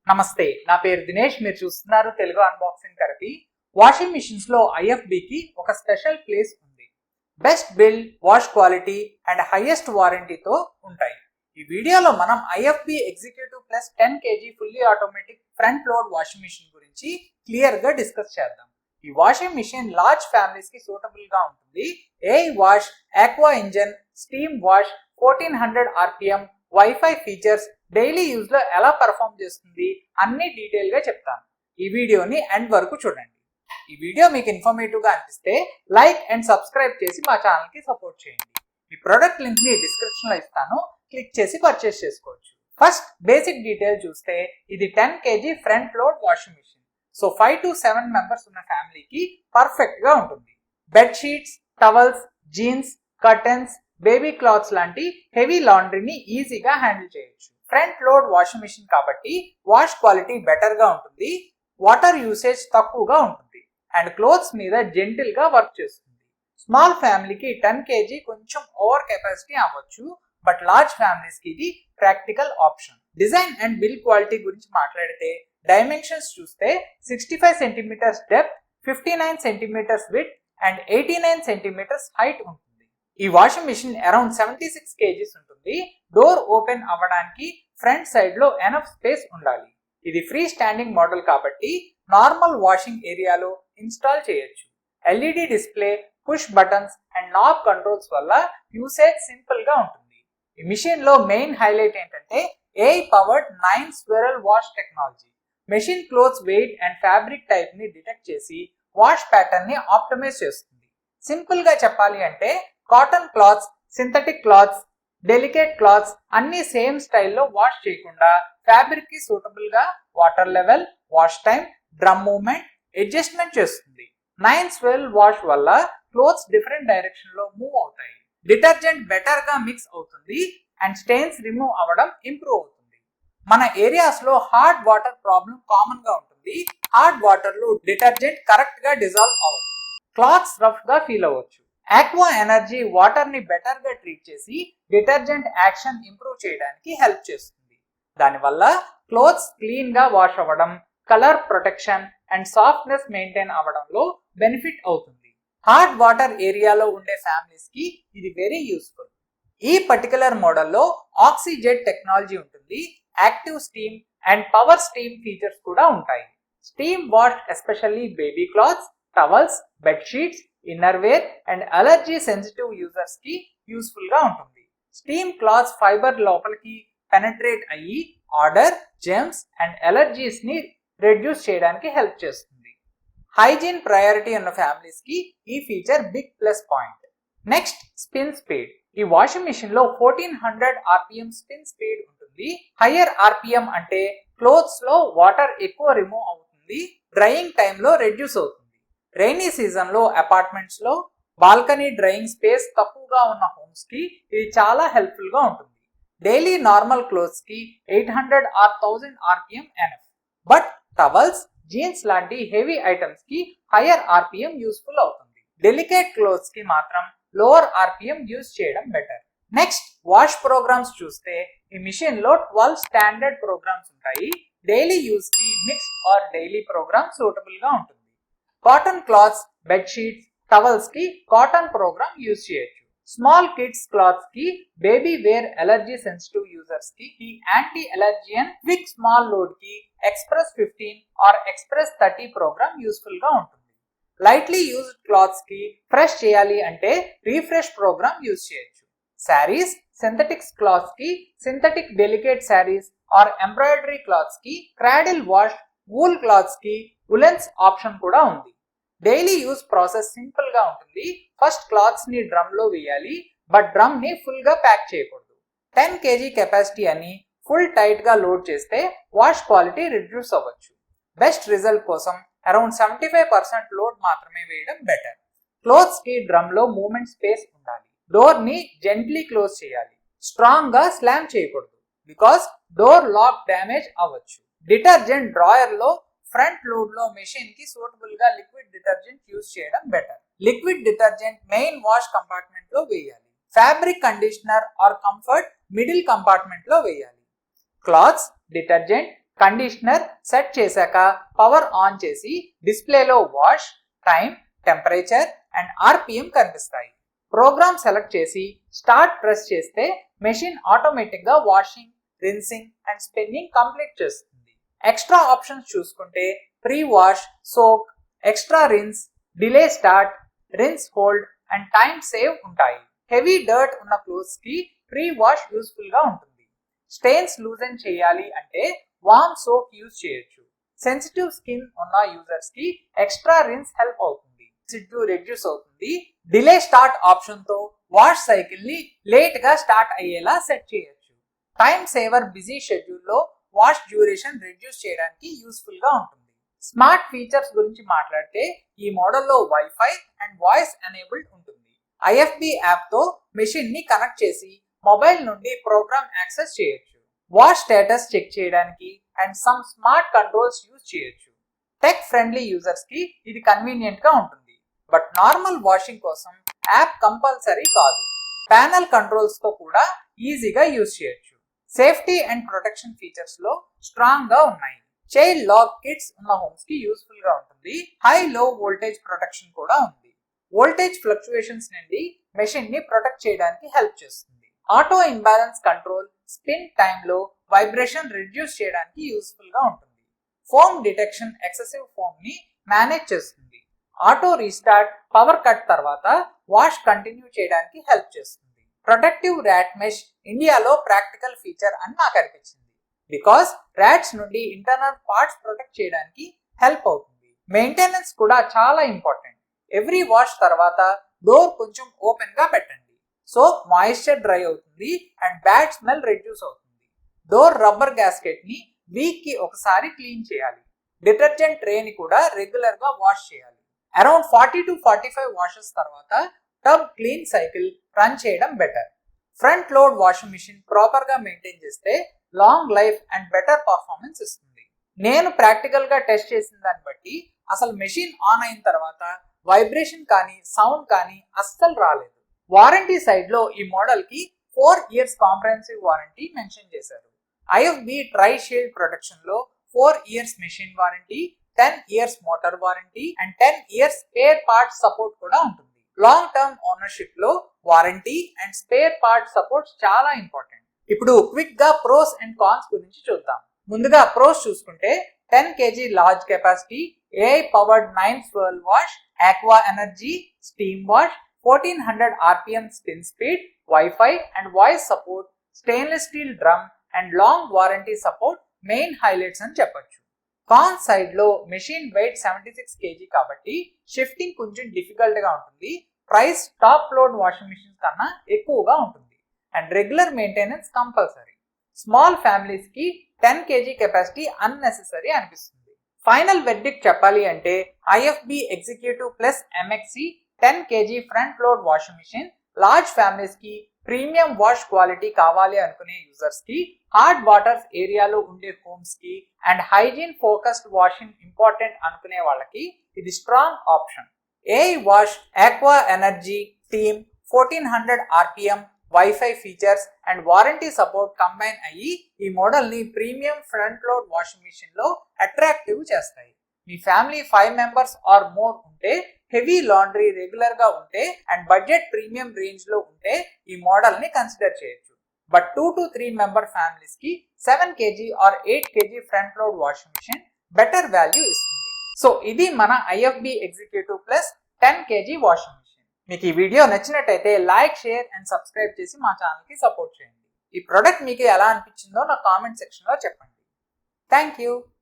నమస్తే, నా పేరు దినేష్. మీరు చూస్తున్నారు Telugu unboxing therapy. Washing machines లో ఐఎఫ్బి కి ఒక స్పెషల్ ప్లేస్ ఉంది. Best build, wash quality and highest వారంటీతో ఉంటాయి. ఈ వీడియోలో మనం IFB executive plus 10 kg fully automatic front load washing machine గురించి క్లియర్ గా డిస్కస్ చేద్దాం. ఈ వాషింగ్ మిషన్ లార్జ్ ఫ్యామిలీస్ కి సూటబుల్ గా ఉంటుంది. AI wash, aqua engine, steam wash, 1400 RPM, wifi features, daily use లో ఎలా పర్ఫామ్ చేస్తుంది అన్ని డీటెయిల్ గా చెప్తాను. ఈ వీడియోని ఎండ్ వరకు చూడండి. ఈ వీడియో మీకు ఇన్ఫర్మేటివ్ గా అనిపిస్తే లైక్ అండ్ సబ్స్క్రైబ్ చేసి మా ఛానల్ కి సపోర్ట్ చేయండి. ఈ ప్రొడక్ట్ లింక్ ని డిస్క్రిప్షన్ లో ఇస్తాను, క్లిక్ చేసి పర్చేస్ చేసుకోవచ్చు. ఫస్ట్ బేసిక్ డీటెయిల్ చూస్తే ఇది 10 kg front load washing machine. So 5 to 7 members ఉన్న ఫ్యామిలీకి పర్ఫెక్ట్ గా ఉంటుంది. Bed sheets, towels, jeans, curtains, baby clothes లాంటి హెవీ లాండ్రీని ఈజీగా హ్యాండిల్ చేయొచ్చు. ఫ్రంట్ లోడ్ వాషింగ్ మిషన్ కాబట్టి వాష్ క్వాలిటీ బెటర్ గా ఉంటుంది, వాటర్ యూసేజ్ తక్కువగా ఉంటుంది అండ్ క్లోత్స్ మీద జెంటిల్ గా వర్క్ చేస్తుంది. స్మాల్ ఫ్యామిలీకి 10 kg కొంచెం ఓవర్ కెపాసిటీ అవ్వచ్చు, బట్ లార్జ్ ఫ్యామిలీస్ కి ఇది practical option. Design and build quality గురించి మాట్లాడితే డైమెన్షన్స్ చూస్తే 65 cm depth, 59 cm width and 89 cm height ఉంటుంది. ఈ వాషింగ్ మిషన్ అరౌండ్ 76 kgs ఉంటుంది. డోర్ ఓపెన్ అవ్వడానికి ఫ్రంట్ సైడ్ లో ఎనఫ్ స్పేస్ ఉండాలి. ఇది ఫ్రీ స్టాండింగ్ మోడల్ కాబట్టి నార్మల్ వాషింగ్ ఏరియాలో ఇన్స్టాల్ చేయొచ్చు. LED display, push buttons and knob controls వల్ల యూసేజ్ సింపుల్ గా ఉంటుంది. ఈ మిషన్ లో మెయిన్ హైలైట్ ఏంటంటే AI powered 9 swirl wash technology. Machine clothes weight and fabric type ని డిటెక్ట్ చేసి వాష్ ప్యాటర్న్ ని ఆప్టిమైజ్ చేస్తుంది. సింపుల్ గా చెప్పాలి అంటే cotton clothes, synthetic clothes, delicate clothes అన్ని సేమ్ స్టైల్లో వాష్ చేయకుండా ఫ్యాబ్రిక్ కి సూటబుల్ గా water level, wash time, drum movement adjustment చేస్తుంది. 9 స్విరల్ వాష్ వల్ల క్లోత్స్ డిఫరెంట్ డైరెక్షన్ లో మూవ్ అవుతాయి. డిటర్జెంట్ బెటర్ గా మిక్స్ అవుతుంది అండ్ స్టెయిన్స్ రిమూవ్ అవ్వడం ఇంప్రూవ్ అవుతుంది. మన ఏరియాస్ లో హార్డ్ వాటర్ ప్రాబ్లం కామన్ గా ఉంటుంది. హార్డ్ వాటర్ లో డిటర్జెంట్ కరెక్ట్ గా డిజాల్వ్ అవ్వదు, క్లాత్స్ రఫ్ గా ఫీల్ అవ్వచ్చు. ఆక్వా ఎనర్జీ వాటర్ ని బెటర్ గా ట్రీట్ చేసి డిటర్జెంట్ యాక్షన్ ఇంప్రూవ్ చేయడానికి హెల్ప్ చేస్తుంది. దానివల్ల క్లోత్స్ క్లీన్ గా వాష్ అవ్వడం, colour protection and softness maintain అవ్వడంలో బెనిఫిట్ అవుతుంది. హార్డ్ వాటర్ ఏరియాలో ఉండే ఫ్యామిలీస్ కి ఇది వెరీ యూస్ఫుల్. ఈ పర్టికులర్ మోడల్లో ఆక్సిజెట్ టెక్నాలజీ ఉంటుంది. Active steam and power steam features కూడా ఉంటాయి. Steam wash especially baby clothes, towels, bed sheets, inner wear and allergy sensitive users కి యూస్ఫుల్ గా ఉంటుంది. స్టీమ్ క్లాత్స్ ఫైబర్ లోపలికి పెనట్రేట్ అయ్యి ఆర్డర్, జెమ్స్ అండ్ అలర్జీస్ ని reduce చేయడానికి హెల్ప్ చేస్తుంది. హైజీన్ ప్రయారిటీ ఉన్న ఫ్యామిలీస్ కి ఈ feature big plus point. Next, spin speed. ఈ వాషింగ్ మిషన్ లో 1400 RPM స్పిన్ స్పీడ్ ఉంటుంది. హయ్యర్ RPM అంటే క్లోత్స్ లో వాటర్ ఎక్కువ రిమూవ్ అవుతుంది, డ్రైయింగ్ టైమ్ లో రెడ్యూస్ అవుతుంది. రైనీ సీజన్ లో అపార్ట్మెంట్స్ లో బాల్కనీ డ్రైయింగ్ స్పేస్ తక్కువగా ఉన్న హోమ్స్ కి ఇది చాలా హెల్ప్ఫుల్ గా ఉంటుంది. డైలీ నార్మల్ క్లోత్స్ కి 800 or 1000 RPM enough, but towels, jeans లాంటి హెవీ ఐటమ్స్ కి హయ్యర్ RPM యూస్ఫుల్ అవుతుంది. డెలికేట్ క్లోత్స్ కి మాత్రం లోవర్ RPM యూజ్ చేయడం బెటర్. నెక్స్ట్, వాష్ ప్రోగ్రామ్స్ చూస్తే ఈ మిషన్ లో 12 స్టాండర్డ్ ప్రోగ్రామ్స్ ఉంటాయి. డైలీ యూజ్ కి mixed or daily programme suitable గా ఉంటుంది. Cotton clothes, bed sheets, towels కి కాటన్ ప్రోగ్రామ్ యూజ్ చేయొచ్చు. స్మాల్ కిడ్స్ క్లాత్స్ కి, baby wear allergy sensitive users కి anti allergen quick small load కి express 15 or express 30 programme useful గా ఉంటుంది. Lightly used clothes కి ఫ్రెష్ చేయాలి అంటే రీఫ్రెష్ ప్రోగ్రామ్ యూజ్ చేయొచ్చు. శారీస్, సింథటిక్స్ క్లాత్స్ కి synthetic delicate saris or embroidery clothes కి క్రాడిల్ వాష్, వూల్ క్లాత్స్ కి ఉలెన్స్ ఆప్షన్ కూడా ఉంది. డైలీ యూజ్ ప్రాసెస్ సింపుల్ గా ఉంటుంది. ఫస్ట్ క్లాత్స్ ని డ్రమ్ లో వేయాలి, బట్ డ్రమ్ ని ఫుల్ గా ప్యాక్ చేయకూడదు. 10 kg కెపాసిటీ అని ఫుల్ టైట్ గా లోడ్ చేస్తే వాష్ క్వాలిటీ రిడ్యూస్ అవ్వచ్చు. బెస్ట్ రిజల్ట్ కోసం అరౌండ్ 75% లోడ్ మాత్రమే వేయడం బెటర్. క్లోత్స్ కి డ్రమ్ లో మూవ్మెంట్ స్పేస్ ఉండాలి. డోర్ ని జెంట్లీ క్లోజ్ చేయాలి, స్ట్రాంగ్ గా స్లామ్ చేయకూడదు, బికాస్ డోర్ లాక్ డ్యామేజ్ అవ్వచ్చు. డిటర్జెంట్ డ్రాయర్ లో ఫ్రంట్ లోడ్ లో మెషిన్ కి సూటబుల్ గా లిక్విడ్ డిటర్జెంట్ యూజ్ చేయడం better. Liquid detergent main wash compartment లో వేయాలి. Fabric conditioner or comfort middle compartment లో వేయాలి. క్లాత్స్, డిటర్జెంట్, కండిషనర్ సెట్ చేశాక పవర్ ఆన్ చేసి డిస్ప్లేలో wash, time, temperature and RPM కనిపిస్తాయి. ప్రోగ్రామ్ సెలెక్ట్ చేసి స్టార్ట్ ప్రెస్ చేస్తే మెషిన్ ఆటోమేటిక్ గా washing, rinsing and spinning complete చేస్తుంది. ఎక్స్ట్రా ఆప్షన్స్ చూసుకుంటే pre wash, soak, extra rinse, delay start, rinse hold and time save ఉంటాయి. Heavy dirt ఉన్న clothes కి pre wash useful గా ఉంటుంది. స్టెయిన్స్ లూజన్ చేయాలి అంటే వార్మ్ సోప్ యూజ్ చేయొచ్చు. సెన్సిటివ్ స్కిన్ ఉన్న యూజర్స్ కి ఎక్స్ట్రా రిన్స్ హెల్ప్ అవుతుంది. సిడ్డు రెడ్యూస్ అవుతుంది. డిలే స్టార్ట్ ఆప్షన్ తో వాష్ సైకిల్ ని లేట్ గా స్టార్ట్ అయ్యేలా సెట్ చేయొచ్చు. టైం సేవర్ బిజీ షెడ్యూల్ లో వాష్ డ్యూరేషన్ రెడ్యూస్ చేయడానికి యూస్ఫుల్ గా ఉంటుంది. స్మార్ట్ ఫీచర్స్ గురించి మాట్లాడితే ఈ మోడల్లో వైఫై అండ్ వాయిస్ ఎనేబుల్డ్ ఉంటుంది. ఐఎఫ్బి యాప్ తో మెషిన్ ని కనెక్ట్ చేసి మొబైల్ నుండి ప్రోగ్రామ్ యాక్సెస్ చేయొచ్చు. వాష్ స్టేటస్ చెక్ చేయడానికి and some smart controls use చేయొచ్చు. టెక్ ఫ్రెండ్లీ యూజర్స్ కి ఇది కన్వీనియంట్ గా ఉంటుంది. బట్ నార్మల్ వాషింగ్ కోసం యాప్ కంపల్సరీ కాదు. ప్యానల్ కంట్రోల్స్ తో కూడా ఈజీగా యూజ్ చేయొచ్చు. సేఫ్టీ అండ్ ప్రొటెక్షన్ ఫీచర్స్ లో స్ట్రాంగ్ గా ఉన్నాయి. చైల్డ్ లాక్ కిట్స్ ఉన్న హోమ్స్ కి యూస్ఫుల్ గా ఉంటుంది. హై లో వోల్టేజ్ ప్రొటెక్షన్ కూడా ఉంది. వోల్టేజ్ ఫ్లక్చుయేషన్స్ నుండి మెషిన్ ని ప్రొటెక్ట్ చేయడానికి హెల్ప్ చేస్తుంది. ఆటో ఇంబ్యాలెన్స్ కంట్రోల్ స్పిన్ టైంలో వైబ్రేషన్ రిడ్యూస్ చేయడానికి యూస్ఫుల్ గా ఉంటుంది. ఫోమ్ డిటెక్షన్ ఎక్సెసివ్ ఫోమ్ ని మేనేజ్ చేస్తుంది. ఆటో రీస్టార్ట్ పవర్ కట్ తర్వాత వాష్ కంటిన్యూ చేయడానికి హెల్ప్ చేస్తుంది. ప్రొటెక్టివ్ ర్యాట్ మెష్ ఇండియాలో ప్రాక్టికల్ ఫీచర్ అని నాకు అనిపించింది. బికాస్ ర్యాట్స్ నుండి ఇంటర్నల్ పార్ట్స్ ప్రొటెక్ట్ చేయడానికి హెల్ప్ అవుతుంది. మెయింటెనెన్స్ కూడా చాలా ఇంపార్టెంట్. ఎవ్రీ వాష్ తర్వాత డోర్ కొంచెం ఓపెన్ గా పెట్టండి. సో మాయిశ్చర్ డ్రై అవుతుంది అండ్ బ్యాడ్ స్మెల్ రెడ్యూస్ అవుతుంది. డోర్ రబ్బర్ గ్యాస్కెట్ ని వీక్ కి ఒకసారి క్లీన్ చేయాలి. డిటర్జెంట్ ట్రే ని కూడా రెగ్యులర్ గా వాష్ చేయాలి. అరౌండ్ 40 to 45 వాషెస్ తర్వాత టబ్ క్లీన్ సైకిల్ రన్ చేయడం better. Front load washing machine proper గా మెయింటైన్ చేస్తే long life and better performance ఇస్తుంది. నేను ప్రాక్టికల్ గా టెస్ట్ చేసిన దాన్ని బట్టి అసలు మెషిన్ ఆన్ అయిన తర్వాత వైబ్రేషన్ కానీ సౌండ్ కానీ అస్సలు రాలేదు. వారంటీ సైడ్ లో ఈ మోడల్ కి 4 years కాంప్రహెన్సివ్ వారంటీ మెన్షన్ చేశారు. ఐఎఫ్బి ట్రై షీల్డ్ ప్రొటెక్షన్ లో 4 years machine warranty, 10 years motor warranty and 10 years spare part support కూడా ఉంటుంది. లాంగ్ టర్మ్ ఓనర్షిప్ లో warranty and spare part support చాలా ఇంపార్టెంట్. ఇప్పుడు క్విక్ గా ప్రోస్ అండ్ కాన్స్ గురించి చూద్దాం. ముందుగా ప్రోస్ చూసుకుంటే 10 kg large capacity, AI powered 9 swirl wash, aqua energy, steam wash, 1400 RPM spin speed, Wi-Fi and voice support, stainless steel drum and long warranty support main highlights అని చెప్పొచ్చు. Con side లో machine weight 76 kg కాబట్టి shifting కొంచెం difficult గా ఉంటుంది. Price top load washing machine కన్నా ఎక్కువగా ఉంటుంది and regular maintenance compulsory. Small families కి 10 kg కెపాసిటీ అన్నెసెసరీ అనిపిస్తుంది. ఫైనల్ వెర్డిక్ట్ చెప్పాలి అంటే IFB executive plus MXC 10 kg front load washing machine large families కి ప్రీమియం వాష్ క్వాలిటీ కావాలి అనుకునే యూజర్స్ కి, హార్డ్ వాటర్స్ ఏరియాలో ఉండే హోమ్స్ కి and hygiene focused washing important అనుకునే వాళ్ళకి ఇది strong option. AI wash, aqua energy, steam, 1400 RPM, wifi features and warranty support combine అయ్యి ఈ మోడల్ ని premium front load washing machine లో అట్రాక్టివ్ చేస్తాయి. మీ ఫ్యామిలీ 5 members ఆర్ మోర్ ఉంటే, హెవీ లాండ్రీ రెగ్యులర్ గా ఉంటే అండ్ బడ్జెట్ ప్రీమియం రేంజ్ లో ఉంటే ఈ మోడల్ ని కన్సిడర్ చేయొచ్చు. బట్ 2 to 3 member ఫ్యామిలీస్ కి 7 kg or 8 kg front load washing machine better value ఇస్తుంది. సో ఇది మన IFB executive plus 10 kg washing machine. మీకు ఈ వీడియో నచ్చినట్టయితే లైక్, షేర్ అండ్ సబ్స్క్రైబ్ చేసి మా ఛానల్ కి సపోర్ట్ చేయండి. ఈ ప్రొడక్ట్ మీకు ఎలా అనిపించిందో నా కామెంట్ సెక్షన్ లో చెప్పండి. Thank you.